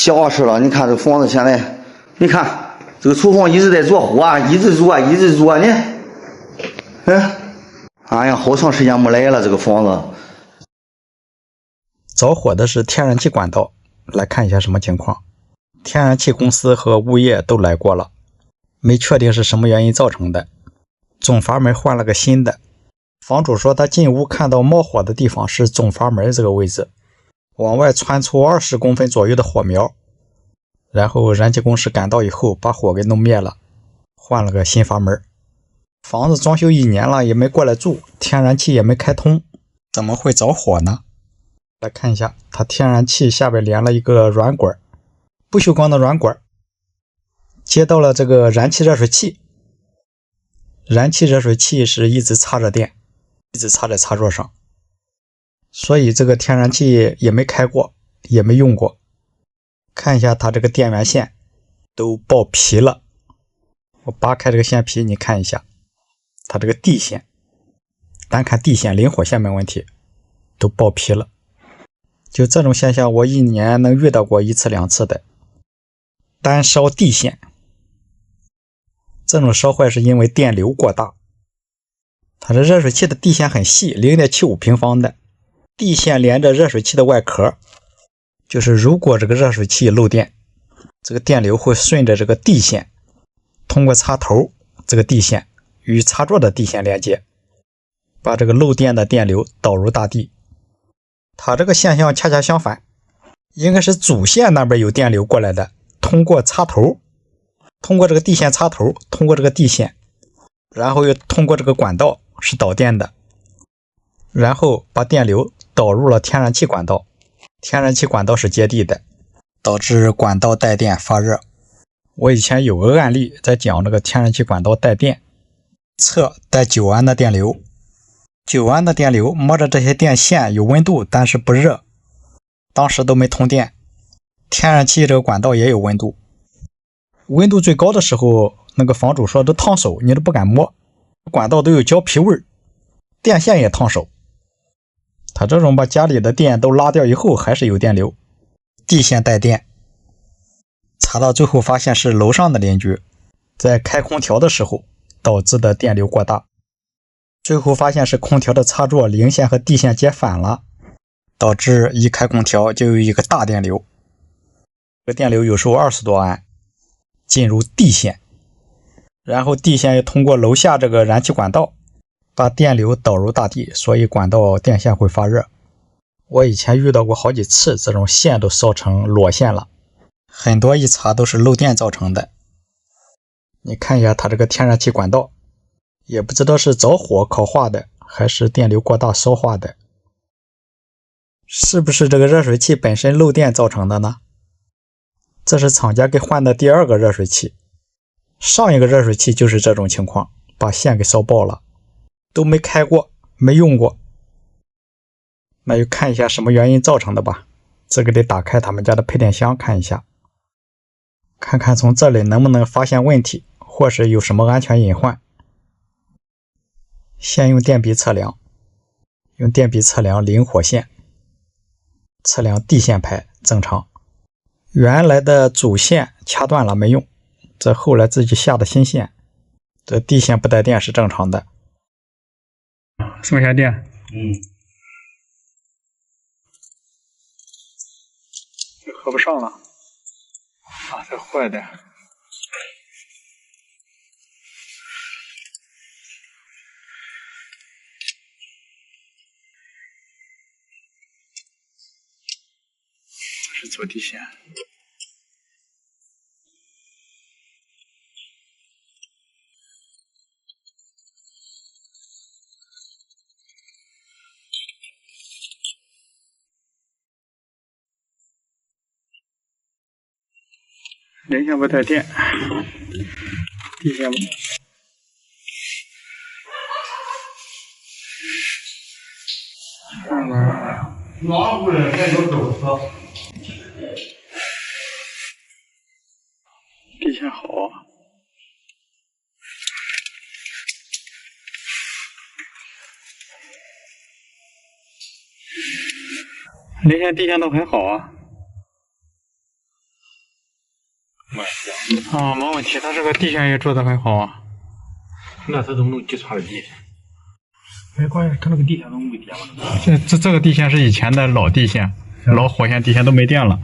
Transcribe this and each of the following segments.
小事了。你看这房子现在，你看这个厨房一直在着火啊，一直着，一直着呢。哎呀，好长时间没来了，这个房子。着火的是天然气管道，来看一下什么情况。天然气公司和物业都来过了，没确定是什么原因造成的。总阀门换了个新的。房主说他进屋看到冒火的地方是总阀门这个位置，往外窜出20公分左右的火苗，然后燃气公司赶到以后把火给弄灭了，换了个新阀门。房子装修1年了也没过来住，天然气也没开通，怎么会着火呢？来看一下，它天然气下边连了一个软管，不锈钢的软管，接到了这个燃气热水器。燃气热水器是一直插着电，一直插在插座上，所以这个天然气也没开过，也没用过。看一下它这个电源线都爆皮了，我扒开这个线皮，你看一下，它这个地线，单看地线零火线没问题，都爆皮了。就这种现象我1年能遇到过1次2次的。单烧地线，这种烧坏是因为电流过大。它这热水器的地线很细， 0.75 平方的，地线连着热水器的外壳，就是如果这个热水器漏电，这个电流会顺着这个地线，通过插头这个地线与插座的地线连接，把这个漏电的电流导入大地。它这个现象恰恰相反，应该是主线那边有电流过来的，通过插头，通过这个地线插头，通过这个地线，然后又通过这个管道是导电的，然后把电流导入了天然气管道，天然气管道是接地的，导致管道带电发热。我以前有个案例在讲这个天然气管道带电，测带9安的电流，9安的电流摸着这些电线有温度，但是不热，当时都没通电。天然气这个管道也有温度，温度最高的时候，那个房主说都烫手，你都不敢摸，管道都有胶皮味，电线也烫手。他这种把家里的电都拉掉以后还是有电流，地线带电。查到最后发现是楼上的邻居在开空调的时候导致的电流过大，最后发现是空调的插座零线和地线接反了，导致一开空调就有一个大电流，这个电流有时候20多安进入地线，然后地线又通过楼下这个燃气管道把电流导入大地，所以管道电线会发热。我以前遇到过好几次这种线都烧成裸线了，很多一查都是漏电造成的。你看一下它这个天然气管道，也不知道是着火烤化的还是电流过大烧化的，是不是这个热水器本身漏电造成的呢？这是厂家给换的第2个热水器，上一个热水器就是这种情况，把线给烧爆了，都没开过，没用过。那就看一下什么原因造成的吧，这个得打开他们家的配电箱看一下，看看从这里能不能发现问题，或是有什么安全隐患。先用电笔测量，用电笔测量零火线，测量地线排正常，原来的主线掐断了没用，这后来自己下的新线，这地线不带电是正常的。送下电。这合不上了啊，这坏的。这是做地线。零线不带电，地线不。上面拿过来再有走车。地线好。零线地线都很好啊。啊，没问题，它这个地线也做得很好啊。那它怎么能击穿了地线？没关系，它那个地线都没电了。这个地线是以前的老地线，老火线地线都没电了，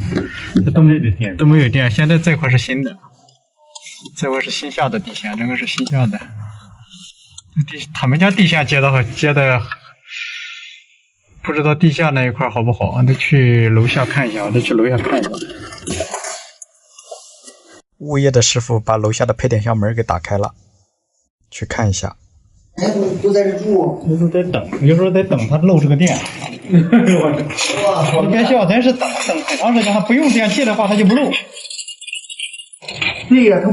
都没有电。现在这块是新的，这块是新下的地线，这个是新下的。他们家地线接的不知道地下那一块好不好，我得去楼下看一下，物业的师傅把楼下的配电箱门给打开了，去看一下。哎，都在这住。有时候得等，它漏这个电。哇，你别笑，咱是等很长时间，它不用电器的话，它就不漏。对呀，它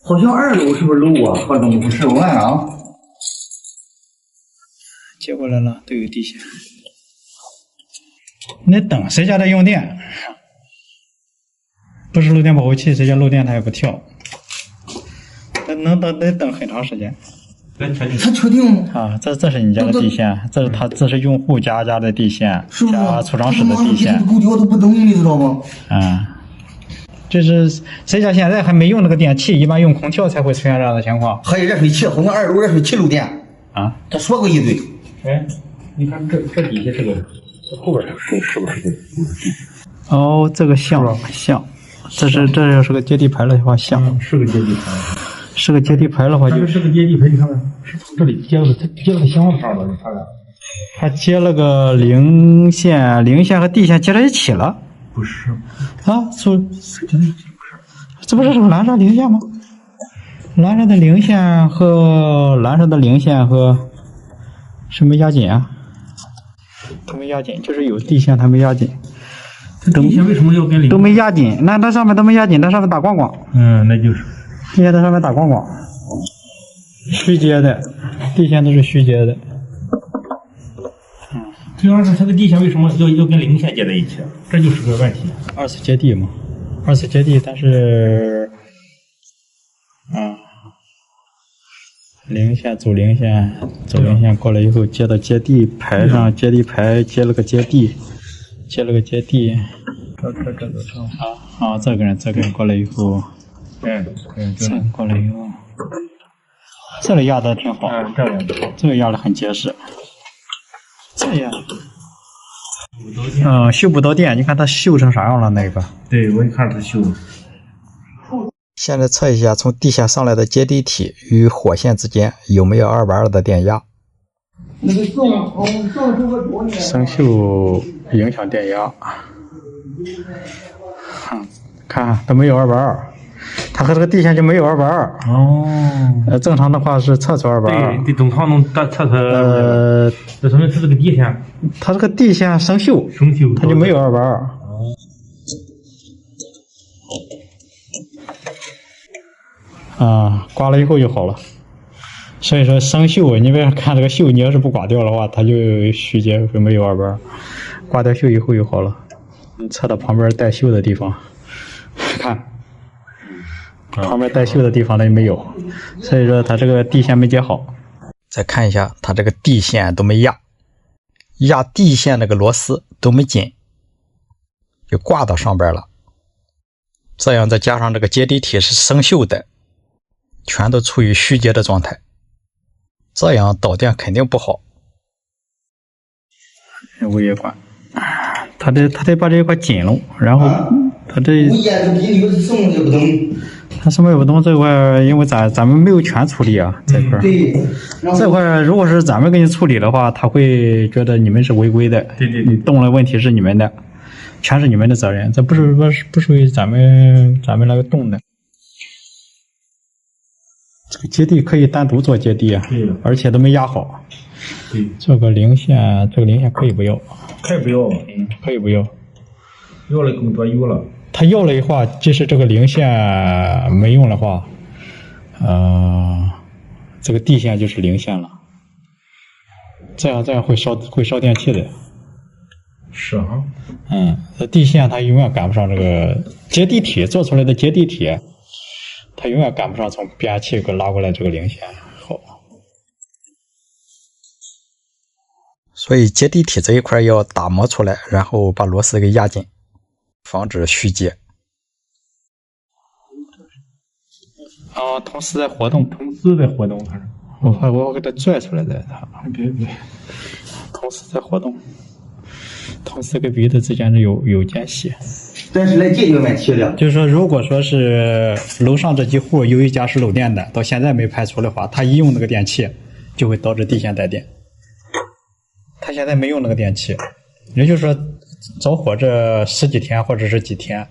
好像2楼是不是漏啊？或怎么回事？我看啊。接过来了，都有地线。你得等，谁家在用电？不是漏电保护器，谁家漏电它也不跳。得等很长时间。他确定吗？啊，这是你家的地线，这是用户家的地线，是加储藏室的地线。狗脚都不等，你知道吗？这是谁家现在还没用那个电器，一般用空调才会出现这样的情况。还有热水器，好像2楼热水器漏电。啊，他说过一堆。哎，你看这底下这个后边是不是？哦，这个像，这要是个接地排的话像。是个接地排。是个接地排的话就，是个接地排，你看看，是从这里接了个箱子上了，你看看。它接了个零线和地线接在一起了。不是。啊，这不是蓝色零线吗？蓝色的零线和什么压紧啊？它没压紧，就是有地线它没压紧。地线为什么要跟零都没压紧？那它上面都没压紧，它上面打光光。那就是。地线在上面打光光，虚接的，地线都是虚接的。主要是它的地线为什么要跟零线接在一起？这就是个问题。二次接地嘛，但是，零线走零线过来以后接到接地排上，接地排接了个接地。这都是这个人过来以后。这过来以后，这个压的挺好，这个压的很结实。这样，修不到电，你看它修成啥样了那个？对，我一看它修。现在测一下从地下上来的接地体与火线之间有没有220的电压。生锈影响电压。看都没有220。它和这个地线就没有220。正常的话是测出220。对，正常能测出。这说明是这个地线。它这个地线生锈，它就没有220。刮了以后就好了。所以说生锈，你别看这个锈，你要是不刮掉的话，它就虚接，就没有220。刮掉锈以后就好了。你测到旁边带锈的地方，看。旁边带锈的地方呢没有，所以说它这个地线没接好。再看一下它这个地线都没压地线那个螺丝都没紧，就挂到上边了。这样再加上这个接地体是生锈的，全都处于虚接的状态，这样导电肯定不好。物业管，他得把这一块紧了，然后他这。物业这比你们什么也不懂。它什么也不懂这块，因为咱们没有全处理啊，这块。对。这块如果是咱们给你处理的话，他会觉得你们是违规的。对。你动了问题是你们的，全是你们的责任，这不属于咱们那个动的。这个接地可以单独做接地啊，对，而且都没压好。对。这个零线可以不要。可以不要。可以不要。要了更多油了。他要了的话，即使这个零线没用的话，这个地线就是零线了。这样会烧电器的。是啊。地线它永远赶不上这个接地体做出来的接地体，它永远赶不上从变压器给拉过来这个零线好。所以接地体这一块要打磨出来，然后把螺丝给压紧，防止虚接。哦，同时在活动，同时在活动，它是。我给它拽出来的，它别，同时在活动，同时跟别的之间是有间隙。但是来解决问题了。就是说，如果说是楼上这几户有一家是漏电的，到现在没排除的话，他一用那个电器，就会导致地线带电。他现在没用那个电器，也就是说，着火这10几天或者是几天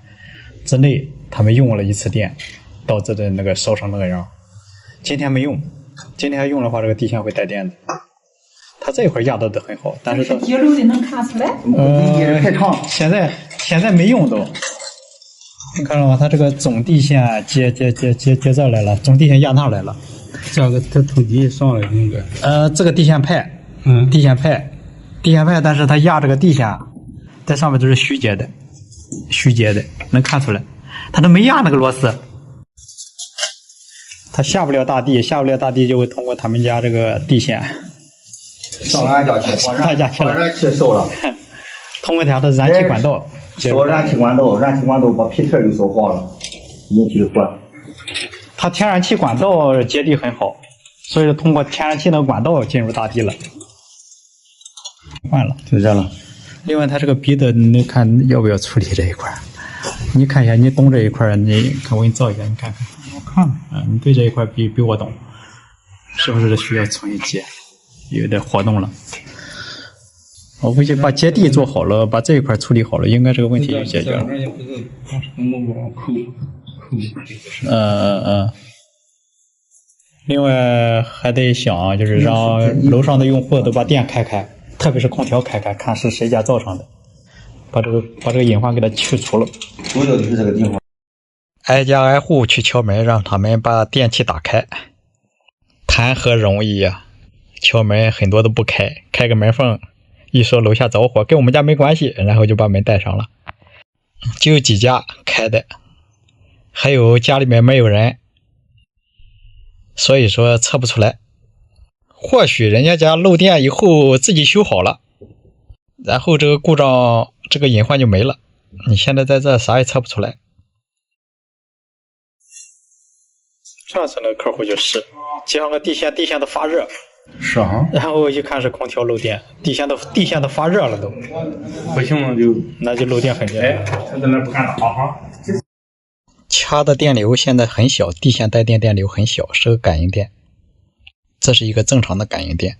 之内，他们用了一次电，导致的那个烧成那个样。今天没用，今天用的话，这个地线会带电的。他这一会儿压的都很好，但是接路的能看出来。太长。现在没用都。你看到吗？它这个总地线接这来了，总地线压那来了。这个它从底下上来那个。这个地线派，地线派，但是它压这个地线，在上面都是虚接的，能看出来，它都没压那个螺丝。它下不了大地就会通过他们家这个地线上俺家去，俺家去了，俺去烧了。通过它的燃气管道，烧燃气管道把皮条又烧化了，引起的火。它天然气管道接地很好，所以通过天然气的管道进入大地了。换了，就这了。另外，它这个鼻子，你看要不要处理这一块？你看一下，你懂这一块，你看我给你照一下，你看看。我看看，你对这一块比我懂，是不是需要重新接？有点活动了。我回去把接地做好了，把这一块处理好了，应该这个问题就解决了。另外还得想，就是让楼上的用户都把电开开，特别是空调开开，看是谁家造成的，把这个隐患给它去除了。主要就是这个地方。挨家挨户去敲门，让他们把电器打开，谈何容易呀！敲门很多都不开，开个门缝，一说楼下着火，跟我们家没关系，然后就把门带上了。就有几家开的，还有家里面没有人，所以说测不出来。或许人家漏电以后自己修好了，然后这个故障这个隐患就没了。你现在在这啥也测不出来。上次那个客户就是接上个地线都发热，是啊，然后一看是空调漏电，地线都发热了都，不行了那就漏电很厉害。他在那不敢打哈。掐的电流现在很小，地线带电电流很小，是个感应电，这是一个正常的感应电。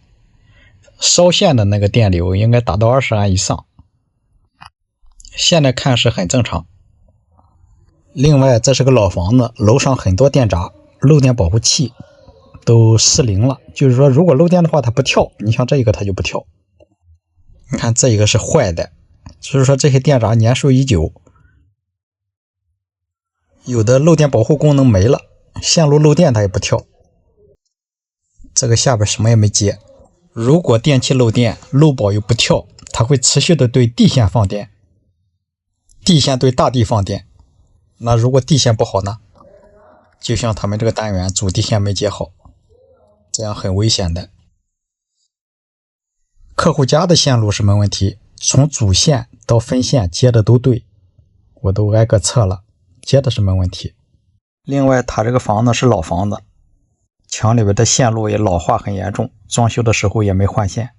烧线的那个电流应该达到20安以上，现在看是很正常。另外，这是个老房子，楼上很多电闸，漏电保护器都失灵了，就是说如果漏电的话它不跳，你像这一个它就不跳。你看这一个是坏的，就是说这些电闸年数已久，有的漏电保护功能没了，线路漏电它也不跳。这个下边什么也没接，如果电器漏电，漏保又不跳，它会持续的对地线放电，地线对大地放电。那如果地线不好呢？就像他们这个单元主地线没接好，这样很危险的。客户家的线路是没问题，从主线到分线接的都对，我都挨个测了，接的是没问题。另外他这个房子是老房子，墙里边的线路也老化很严重，装修的时候也没换线，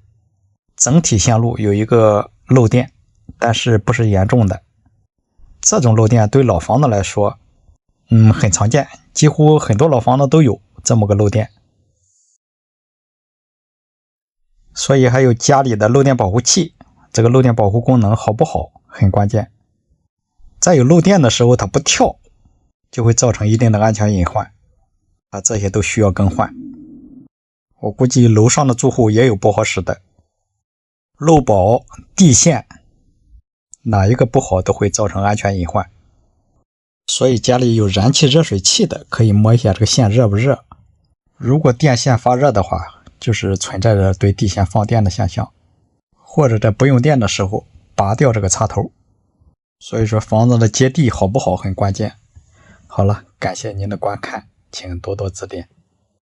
整体线路有一个漏电，但是不是严重的。这种漏电对老房子来说很常见，几乎很多老房子都有这么个漏电。所以还有家里的漏电保护器，这个漏电保护功能好不好很关键。在有漏电的时候它不跳，就会造成一定的安全隐患，这些都需要更换。我估计楼上的住户也有不好使的，漏保、地线哪一个不好都会造成安全隐患。所以家里有燃气热水器的可以摸一下这个线热不热，如果电线发热的话，就是存在着对地线放电的现象，或者在不用电的时候拔掉这个插头。所以说房子的接地好不好很关键。好了，感谢您的观看，请多多指点。